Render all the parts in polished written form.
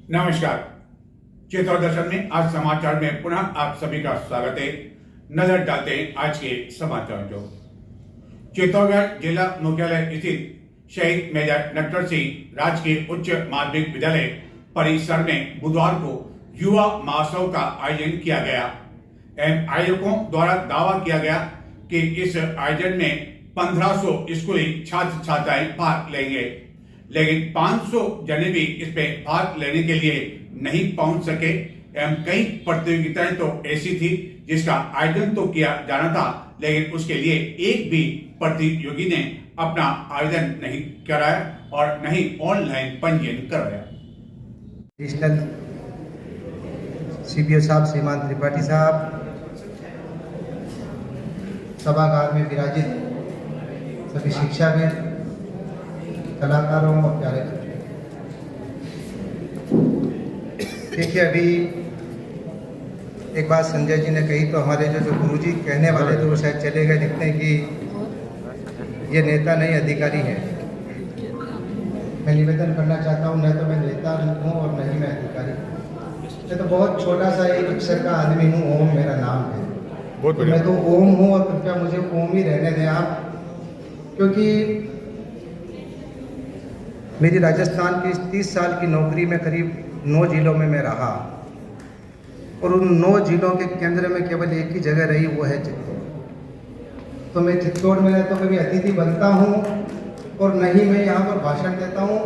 नमस्कार। चित्तौड़ दर्शन में आज समाचार में पुनः आप सभी का स्वागत है। नजर डालते हैं आज के समाचार जो चित्तौड़गढ़ जिला मुख्यालय स्थित शहीद मेजर नटवर सिंह राजकीय उच्च माध्यमिक विद्यालय परिसर में बुधवार को युवा महोत्सव का आयोजन किया गया। आयोजकों द्वारा दावा किया गया कि इस आयोजन में 1500 स्कूली छात्र छात्राएं भाग लेंगे, लेकिन 500 जने भी इसमें भाग लेने के लिए नहीं पहुंच सके। कई प्रतियोगिताएं तो ऐसी थी जिसका आयोजन तो किया जाना था, लेकिन उसके लिए एक भी प्रतियोगी ने अपना आयोजन नहीं कराया और नहीं ऑनलाइन पंजीयन कराया। एडिशनल सीपीओ साहब श्रीमान त्रिपाठी साहब, सभागार में विराजित सभी शिक्षाविद, कलाकारों और प्यारे बच्चों, देखिए अभी एक बात संजय जी ने कही तो हमारे जो गुरुजी कहने वाले थे वो शायद चले गए, दिखते हैं कि ये नेता नहीं अधिकारी है। मैं निवेदन करना चाहता हूँ, न तो मैं नेता हूँ और न ही मैं अधिकारी। मैं तो बहुत छोटा सा एक अक्षर का आदमी हूँ, ओम मेरा नाम है। तो मैं तो ओम हूँ और कृपया मुझे ओम ही रहने दें आप, क्योंकि मेरी राजस्थान की 30 साल की नौकरी में करीब 9 जिलों में मैं रहा और उन 9 जिलों के केंद्र में केवल एक ही जगह रही, वो है चित्तौड़। तो मैं चित्तौड़ में तो कभी अतिथि बनता हूँ और नहीं मैं यहाँ पर भाषण देता हूँ।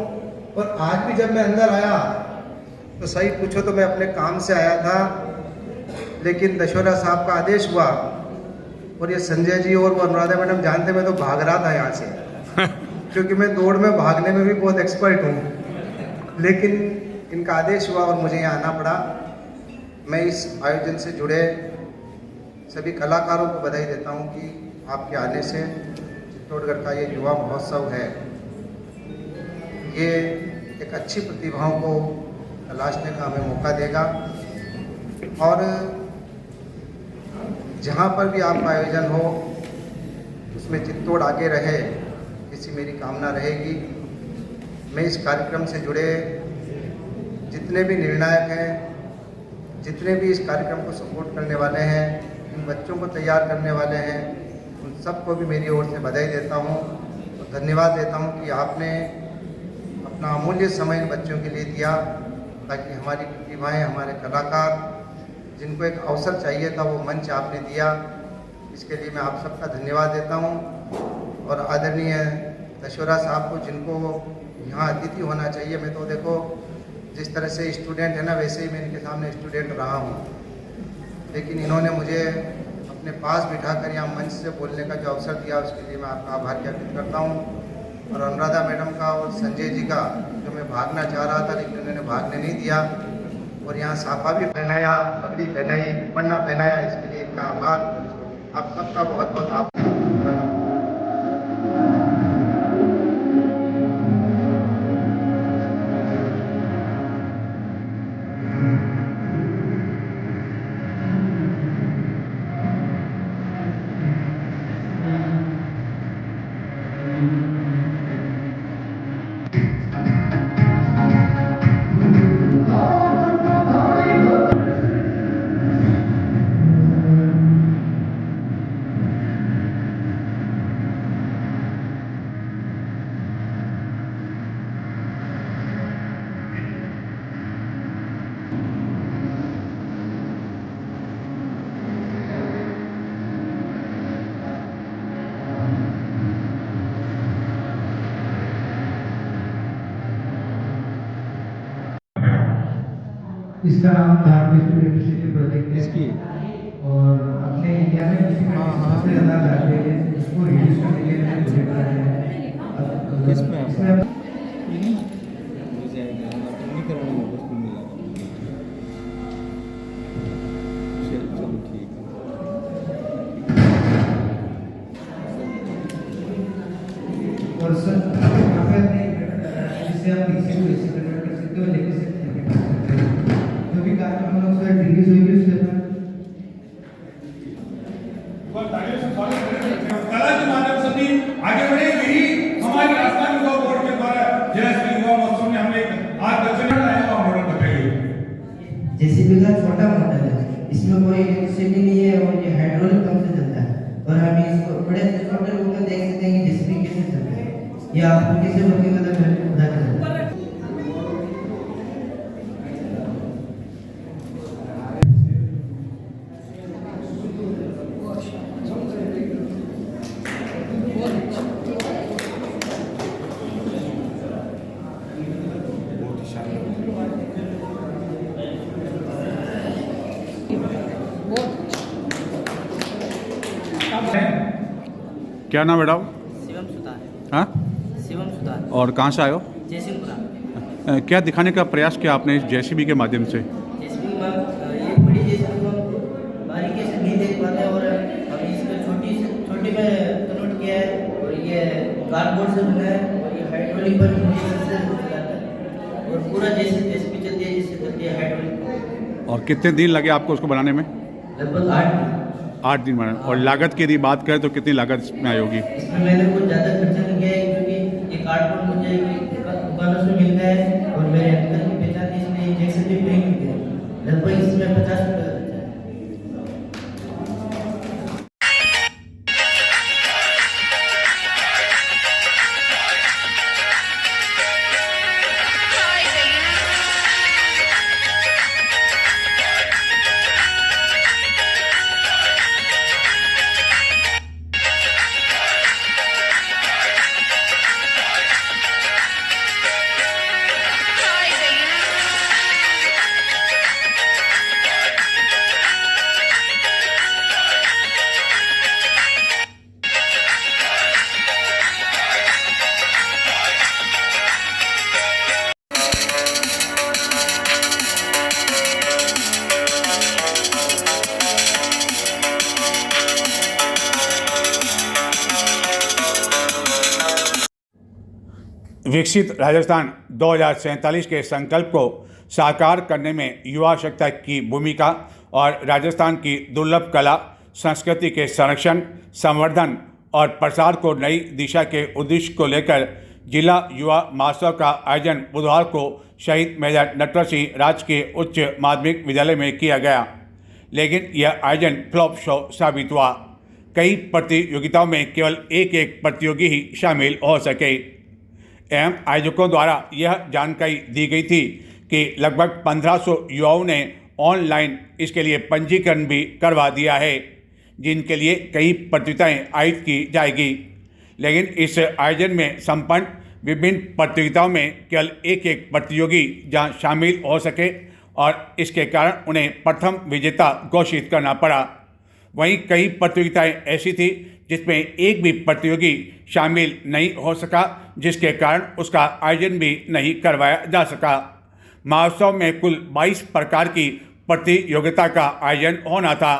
और आज भी जब मैं अंदर आया तो सही पूछो तो मैं अपने काम से आया था, लेकिन दशोरा साहब का आदेश हुआ और ये संजय जी और वो अनुराधा मैडम जानते, मैं तो भाग रहा था यहाँ से क्योंकि मैं दौड़ में भागने में भी बहुत एक्सपर्ट हूँ, लेकिन इनका आदेश हुआ और मुझे यहाँ आना पड़ा। मैं इस आयोजन से जुड़े सभी कलाकारों को बधाई देता हूँ कि आपके आने से चित्तौड़गढ़ का ये युवा महोत्सव है, ये एक अच्छी प्रतिभाओं को तलाशने का हमें मौका देगा और जहाँ पर भी आपका आयोजन हो उसमें चित्तौड़ आगे रहे, ऐसी मेरी कामना रहेगी। मैं इस कार्यक्रम से जुड़े जितने भी निर्णायक हैं, जितने भी इस कार्यक्रम को सपोर्ट करने वाले हैं, इन बच्चों को तैयार करने वाले हैं, उन सबको भी मेरी ओर से बधाई देता हूं और धन्यवाद देता हूं कि आपने अपना अमूल्य समय इन बच्चों के लिए दिया, ताकि हमारी प्रतिभाएं, हमारे कलाकार जिनको एक अवसर चाहिए था वो मंच आपने दिया। इसके लिए मैं आप सबका धन्यवाद देता हूं और आदरणीय दशोरा साहब को, जिनको यहाँ अतिथि होना चाहिए। मैं तो देखो जिस तरह से स्टूडेंट है ना, वैसे ही मैं इनके सामने स्टूडेंट रहा हूँ, लेकिन इन्होंने मुझे अपने पास बिठाकर यहाँ मंच से बोलने का जो अवसर दिया उसके लिए मैं आपका आभार ज्ञापित करता हूँ। और अनुराधा मैडम का और संजय जी का, जो मैं भागना चाह रहा था लेकिन उन्होंने भागने नहीं दिया और यहाँ साफा भी पहनाया, पगड़ी पहनाई, पन्ना पहनाया, इसके लिए इनका आभार। आप सबका बहुत बहुत आभार। इसका नाम धार्मिक यूनिवर्सिटी प्रोजेक्ट है और अपने इंडिया में किसी में सबसे ज़्यादा लाइब्रेरी है, इसको रीड्स करने के लिए मैंने प्रोजेक्ट बनाया है। इसमें और सर यहाँ पे जिससे आप इसी को इसी कन्वर्ट कर सकते हो, लेकिन जो भी कार्यक्रम हम लोग उसका डिग्री हुई उसके कला के माध्यम से भी आगे बढ़े। यही हमारी राजस्थान युवा बोर्ड के द्वारा जय श्री युवा महोत्सव में हमने आज दक्षिण आया और मॉडल बताइए। इसमें कोई इलेक्ट्रिसिटी नहीं है और ये हाइड्रोलिक पंप से चलता है। और हम इसको बड़े छोटे रूप में देख सकते हैं कि जेसीबी कैसे चलता है। ये आपको कैसे वर्किंग करता है पता चलता है। क्या नाम बेटा? शिवम सुतार। हाँ, शिवम सुतार, और कहाँ से आए हो? जयसिंहपुरा। क्या दिखाने का प्रयास किया आपने इस जेसीबी के माध्यम से? जेसीबी में ये बड़ी जेसीबी में बारीकी से नहीं देख पाते और अभी इसको छोटी में कन्वर्ट किया है और ये कार्डबोर्ड से बना है और ये हाइड्रोलिक पर इंजेक्शन से चलाता है और पूरा जैसे जेसीबी चलती है जिससे चलती है हाइड्रोलिक। और कितने दिन लगे आपको उसको बनाने में? लगभग 8 दिन बना। और लागत की यदि बात करें तो कितनी लागत इसमें आई होगी? इसमें मैंने कुछ ज़्यादा खर्चा नहीं किया है क्योंकि ये कार्डबोर्ड मुझे दुकानों से मिलता है और मेरे अंकल की पहचान है इसलिए इंजेक्शन भी फ्री मिलते हैं। लगभग इसमें 50 रुपये का खर्चा है। विकसित राजस्थान 2047 के संकल्प को साकार करने में युवा शक्ति की भूमिका और राजस्थान की दुर्लभ कला संस्कृति के संरक्षण, संवर्धन और प्रसार को नई दिशा के उद्देश्य को लेकर जिला युवा महोत्सव का आयोजन बुधवार को शहीद मेजर नटवर सिंह राजकीय उच्च माध्यमिक विद्यालय में किया गया। लेकिन यह आयोजन फ्लॉप शो साबित हुआ। कई प्रतियोगिताओं में केवल एक प्रतियोगी ही शामिल हो सके एवं आयोजकों द्वारा यह जानकारी दी गई थी कि लगभग 1500 युवाओं ने ऑनलाइन इसके लिए पंजीकरण भी करवा दिया है, जिनके लिए कई प्रतियोगिताएं आयोजित की जाएगी। लेकिन इस आयोजन में संपन्न विभिन्न प्रतियोगिताओं में केवल एक प्रतियोगी जहां शामिल हो सके और इसके कारण उन्हें प्रथम विजेता घोषित करना पड़ा। वहीं कई प्रतियोगिताएं ऐसी थी जिसमें एक भी प्रतियोगी शामिल नहीं हो सका, जिसके कारण उसका आयोजन भी नहीं करवाया जा सका। महोत्सव में कुल 22 प्रकार की प्रतियोगिता का आयोजन होना था।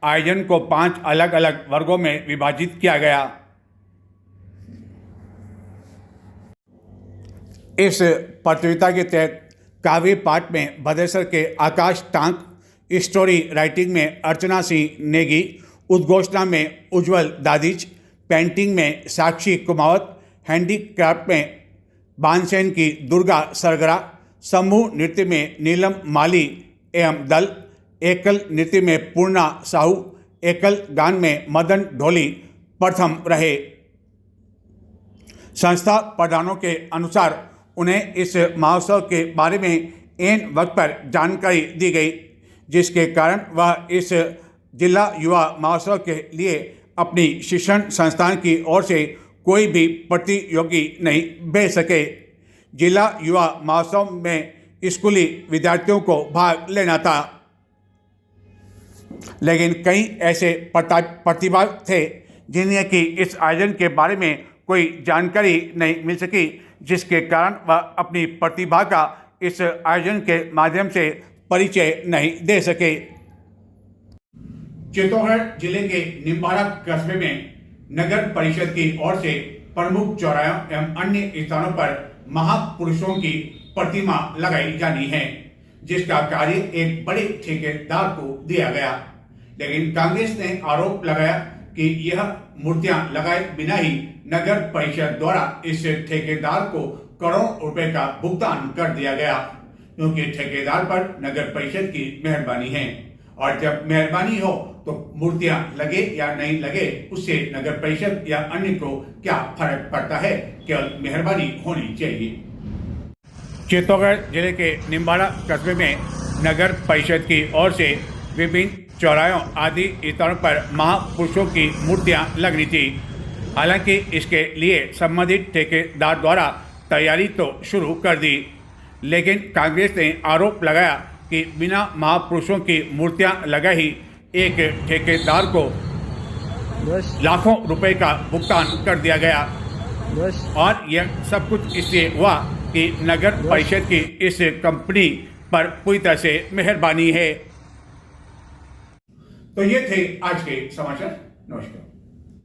आयोजन को 5 अलग अलग वर्गों में विभाजित किया गया। इस प्रतियोगिता के तहत काव्य पाठ में भद्रेश्वर के आकाश टांक, स्टोरी राइटिंग में अर्चना सिंह नेगी, उद्घोषणा में उज्जवल दादिज, पेंटिंग में साक्षी कुमावत, हैंडीक्राफ्ट में बानसेन की दुर्गा सरगरा, समूह नृत्य में नीलम माली एवं दल, एकल नृत्य में पूर्णा साहू, एकल गान में मदन ढोली प्रथम रहे। संस्था प्रधानों के अनुसार उन्हें इस महोत्सव के बारे में ऐन वक्त पर जानकारी दी गई, जिसके कारण वह इस जिला युवा महोत्सव के लिए अपनी शिक्षण संस्थान की ओर से कोई भी प्रतियोगी नहीं भेज सके। जिला युवा महोत्सव में स्कूली विद्यार्थियों को भाग लेना था, लेकिन कई ऐसे प्रतिभा थे जिन्हें कि इस आयोजन के बारे में कोई जानकारी नहीं मिल सकी, जिसके कारण वह अपनी प्रतिभा का इस आयोजन के माध्यम से परिचय नहीं दे सके। चित्तौड़गढ़ जिले के निम्बाड़ा कस्बे में नगर परिषद की ओर से प्रमुख चौराहों एवं अन्य स्थानों पर महापुरुषों की प्रतिमा लगाई जानी है, जिसका कार्य एक बड़े ठेकेदार को दिया गया। लेकिन कांग्रेस ने आरोप लगाया कि यह मूर्तियां लगाए बिना ही नगर परिषद द्वारा इस ठेकेदार को करोड़ों रुपए का भुगतान कर दिया गया, क्योंकि ठेकेदार पर नगर परिषद की मेहरबानी है और जब मेहरबानी हो तो मूर्तियां लगे या नहीं लगे उससे नगर परिषद या अन्य को क्या फर्क पड़ता है, केवल मेहरबानी होनी चाहिए। चित्तौड़गढ़ जिले के निम्बाड़ा कस्बे में नगर परिषद की ओर से विभिन्न चौराहों आदि स्थानों पर महापुरुषों की मूर्तियां लगनी थी। हालांकि इसके लिए संबंधित ठेकेदार द्वारा तैयारी तो शुरू कर दी, लेकिन कांग्रेस ने आरोप लगाया कि बिना महापुरुषों की मूर्तियां लगा ही एक ठेकेदार को लाखों रुपए का भुगतान कर दिया गया और यह सब कुछ इसलिए हुआ कि नगर परिषद की इस कंपनी पर पूरी तरह से मेहरबानी है। तो ये थे आज के समाचार। नमस्कार।